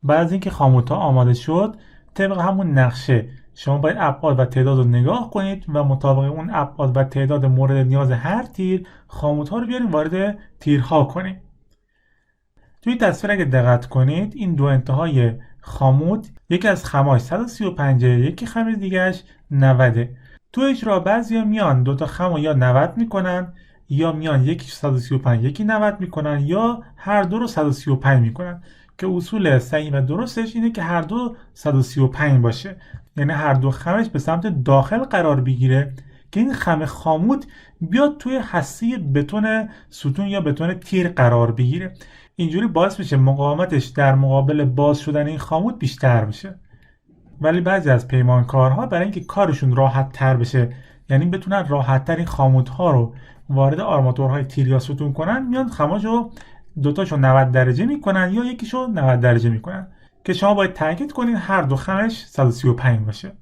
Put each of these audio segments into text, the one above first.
بعد از اینکه خاموت‌ها آماده شد، طبق همون نقشه شما باید ابعاد و تعداد رو نگاه کنید و مطابق اون ابعاد و تعداد مورد نیاز هر تیر خاموت‌ها رو بیارید وارد تیرها کنید. توی تصویر اگه دقت کنید این دو انتهای خاموت، یکی از خماش 135، یکی خم دیگهش 90. تو اجرا بعضیا میان دوتا خم رو یا 90 میکنن، یا میان یکی 135 یکی 90 میکنن، یا هر دو رو 135 میکنن، که اصول صحیح و درستش اینه که هر دو 135 باشه، یعنی هر دو خمش به سمت داخل قرار بگیره که این خم خاموت بیاد توی هسته بتون ستون یا بتون تیر قرار بگیره. اینجوری باعث میشه مقاومتش در مقابل باز شدن این خاموت بیشتر بشه. ولی بعضی از پیمانکارها برای اینکه کارشون راحت تر بشه، یعنی بتونن راحت تر این خاموت ها رو وارد آرماتورهای تیر یا ستون کنن، میان خماشو دوتاشو 90 درجه میکنن یا یکیشو 90 درجه میکنن، که شما باید تاکید کنید هر دو خمش 135 باشه.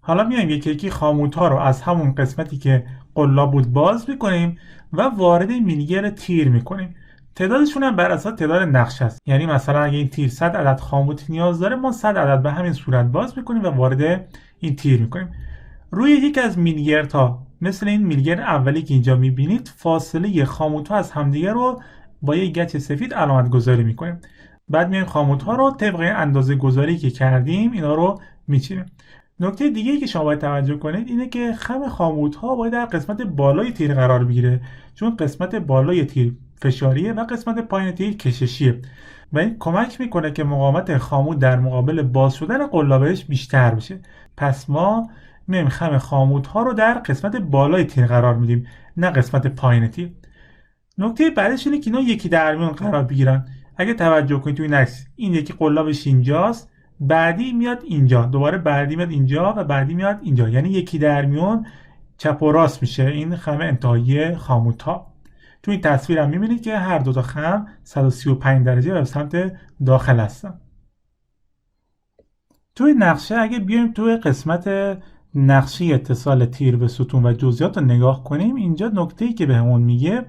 حالا میایم یکی یکی خاموت ها رو از همون قسمتی که قلاب بود باز میکنیم و وارد مینیگر تیر میکنیم. تعدادشون هم بر اساس تعداد نقشه است، یعنی مثلا اگه این تیر 100 عدد خاموت نیاز داره، ما 100 عدد به همین صورت باز میکنیم و وارد این تیر میکنیم. روی یک از مینیگرها مثل این مینیگر اولی که اینجا میبینید، فاصله خاموت ها از همدیگه رو با یک گچ سفید علامت گذاری میکنیم. بعد میایم خاموت ها رو طبق اندازه گذاری که کردیم اینا رو میچینیم. نکته دیگه که شما باید توجه کنید اینه که خم خاموت ها باید در قسمت بالای تیر قرار بگیره، چون قسمت بالای تیر فشاریه و قسمت پایین تیر کششیه و این کمک میکنه که مقاومت خاموت در مقابل باز شدن قلابش بیشتر بشه. پس ما میایم خم خاموت ها رو در قسمت بالای تیر قرار میدیم، نه قسمت پایین تیر. نکته بعدش اینه که اینا یکی در میون قرار بگیرن. اگه توجه کنید توی این عکس، این یکی قلابش اینجاست، بعدی میاد اینجا، دوباره بعدی میاد اینجا و بعدی میاد اینجا، یعنی یکی در میون چپ و راست میشه این خم انتهایی خاموت ها. تو این تصویر هم میبینید که هر دو تا خم 135 درجه و به سمت داخل هستن. توی نقشه اگه بیایم توی قسمت نقشه اتصال تیر به ستون و جزئیات رو نگاه کنیم، اینجا نکته‌ای که بهمون میگه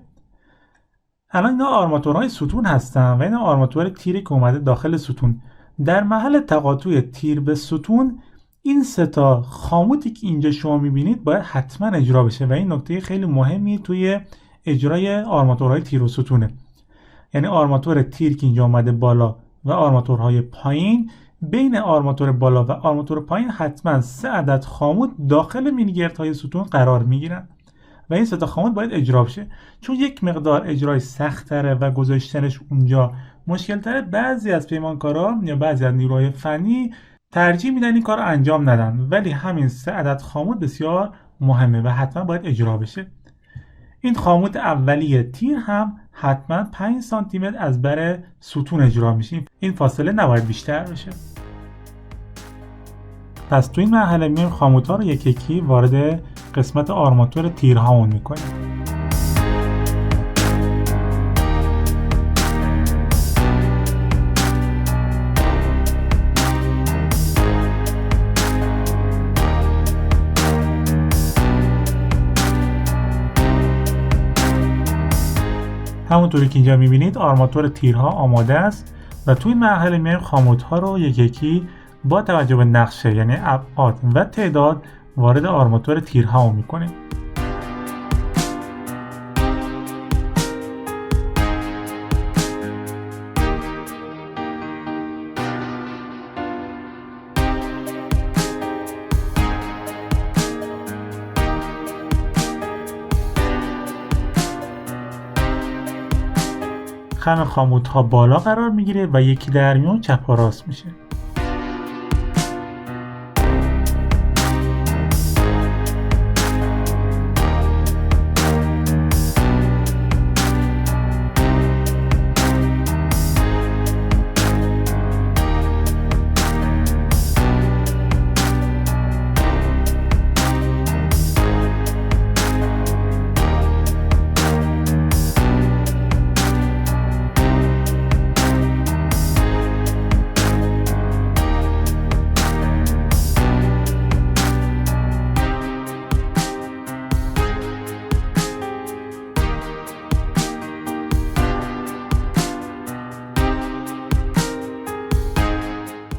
الان اینا آرماتورهای ستون هستن و اینا آرماتور تیری که اومده داخل ستون. در محل تقاطع تیر به ستون این سه تا خاموتی که اینجا شما میبینید باید حتما اجرا بشه و این نکته خیلی مهمی توی اجرای آرماتورهای تیر و ستونه. یعنی آرماتور تیر که اینجا اومده بالا و آرماتورهای پایین، بین آرماتور بالا و آرماتور پایین حتما 3 عدد خاموت داخل مینیگردهای ستون قرار میگیرن و این 3 تا خاموت باید اجرا بشه. چون یک مقدار اجرای سخت تره و گذاشتنش اونجا مشکل تره، بعضی از پیمانکارا یا بعضی از نیروهای فنی ترجیح میدن این کار رو انجام ندن، ولی همین 3 عدد خاموت بسیار مهمه و حتما باید اجرا بشه. این خاموت اولیه تیر هم حتما 5 سانتی متر از بر ستون اجرا میشه، این فاصله نباید بیشتر بشه. پس تو این مرحله میایم خاموت ها رو یکی یکی وارد قسمت آرماتور تیرهامون میکنیم. همونطوری که اینجا میبینید آرماتور تیرها آماده است و توی این مرحله میایم خاموت ها رو یکی یکی با توجه به نقشه یعنی ابعاد و تعداد وارد آرماتور تیرها میکنیم. خم خاموت ها بالا قرار میگیره و یکی در میون چپ و راست میشه.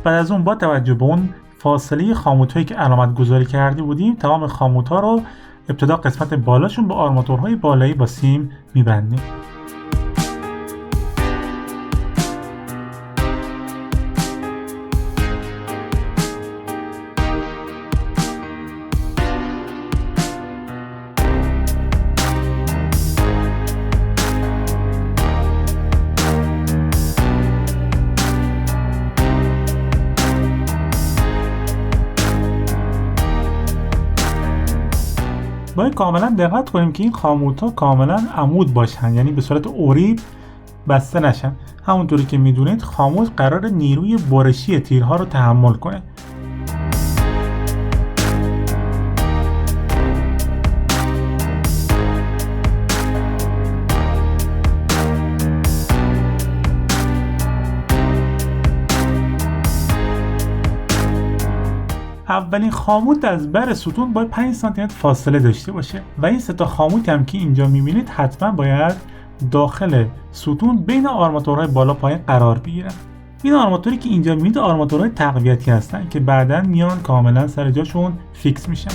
بعد از اون با توجه به اون فاصله خاموت‌هایی که علامت گذاری کرده بودیم تمام خاموت‌ها رو ابتدا قسمت بالاشون با آرماتورهای بالایی با سیم می‌بندیم. باید کاملا دقت کنیم که این خاموت‌ها کاملا عمود باشن، یعنی به صورت اوریب بسته نشن. همونطوری که میدونید خاموت قرار نیروی برشی تیرها رو تحمل کنه. اولین خاموت از بر ستون باید 5 سانتی متر فاصله داشته باشه و این سه تا خاموت هم که اینجا میبینید حتما باید داخل ستون بین آرماتورهای بالا پایین قرار بگیرن. این آرماتوری که اینجا میبینید آرماتورهای تقویتی هستن که بعداً میان کاملا سر جاشون فیکس میشن.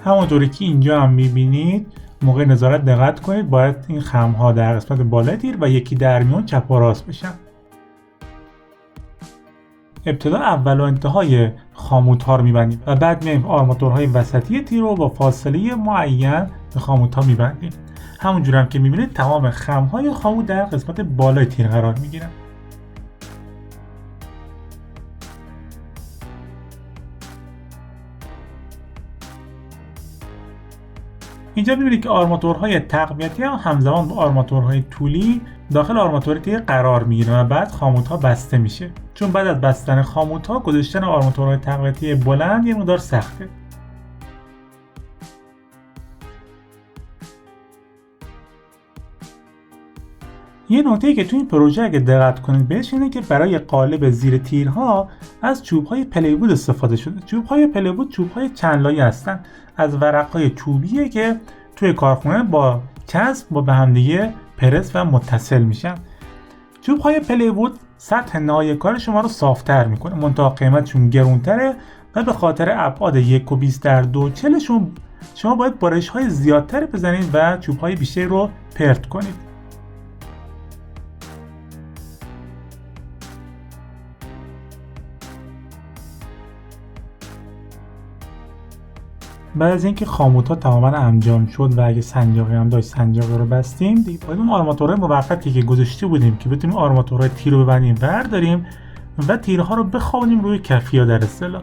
همونطوری که اینجا هم میبینید موقع نظارت دقت کنید باید این خمها در قسمت بالای تیر و یکی در میون چپ و راست بشن. ابتدا اول و انتهای خاموت ها رو میبندیم و بعد میایم آرماتورهای وسطی تیر رو با فاصله معین به خاموت ها میبندیم. همونجور هم که میبینید تمام خمهای خاموت در قسمت بالای تیر قرار میگیرن. اینجا می‌بینید که آرماتورهای تقویتی هم همزمان با آرماتورهای طولی داخل آرماتور تیر قرار میگیرن و بعد خاموت‌ها بسته میشه. چون بعد از بستن خاموت‌ها گذاشتن آرماتورهای تقویتی بلند یه مقدار سخته. یه نکته‌ای که تو این پروژه اگه دقت کنید بهش اینه که برای قالب زیر تیرها از چوب‌های پلی‌وود استفاده شده. چوب‌های پلی‌وود چوب‌های چند لایه هستن. از ورق‌های چوبیه که توی کارخونه با چسب با به هم دیگه پرس و متصل میشن. چوب‌های پلی‌وود سطح نهایی کار شما رو صاف‌تر میکنه، منتها قیمتشون گرونتره و به خاطر ابعاد 1 و 20 در 2.40 شون شما باید بارش‌های زیادتر بزنید و چوب‌های بیشتری رو پرت کنید. بعد از اینکه خاموت‌ها تماما انجام شد و اگه سنجاقی هم داشت سنجاقی رو بستیم، دیگه باید اون آرماتورهای موقتی که گذاشته بودیم که بتونیم آرماتورهای تیر رو ببندیم برداریم و تیرها رو بخوابونیم روی کفی‌ها در اصطلاح.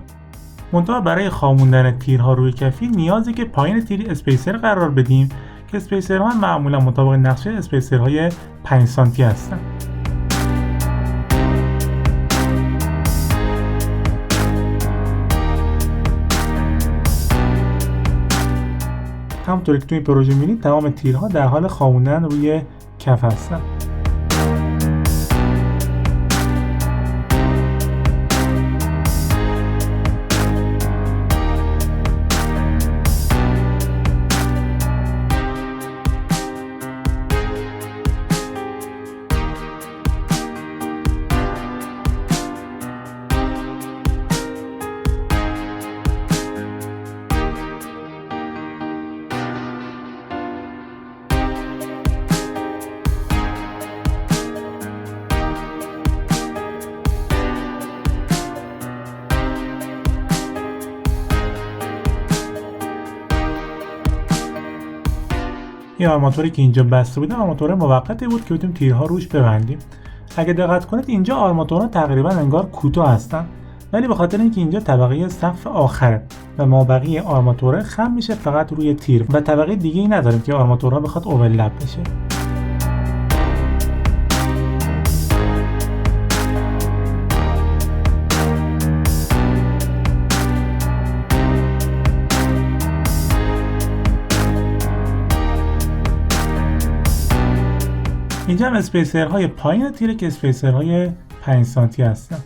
منتها برای خوابوندن تیرها روی کفی نیازه که پایین تیر اسپیسر قرار بدیم که اسپیسرها معمولا مطابق نقشه اسپیسرهای 5 سانتی هستن. همونطوری که توی این پروژه می‌بینید تمام تیرها در حال خوابوندن روی کف هستن. این آرماتوری که اینجا بسته بودیم آرماتور موقتی بود که بتونیم تیرها روش ببندیم. اگه دقت کنید اینجا آرماتورها تقریبا انگار کوتاه هستن، ولی به خاطر اینکه اینجا طبقه صف آخره و مابقی آرماتوره خم میشه فقط روی تیر و طبقه دیگه ای نداریم که آرماتورها بخواد اوورلپ بشه. اینجا هم اسپیسرهای پایین تیره که اسپیسرهای 5 سانتی هستن.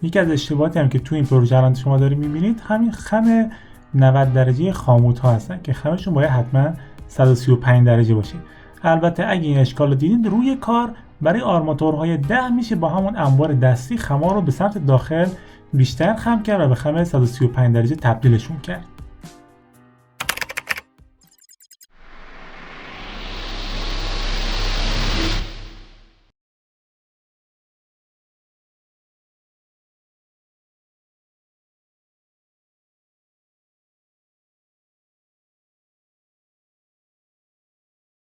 یکی از اشتباهاتی هم که تو این پروژه الان شما دارید می‌بینید همین خم 90 درجه خاموت‌ها هستن که خمشون باید حتما 135 درجه باشه. البته اگه این اشکال رو دیدید روی کار برای آرماتورهای 10 میشه با همون انبار دستی خما رو به سمت داخل بیشتر خم کرد و به خم 135 درجه تبدیلشون کرد.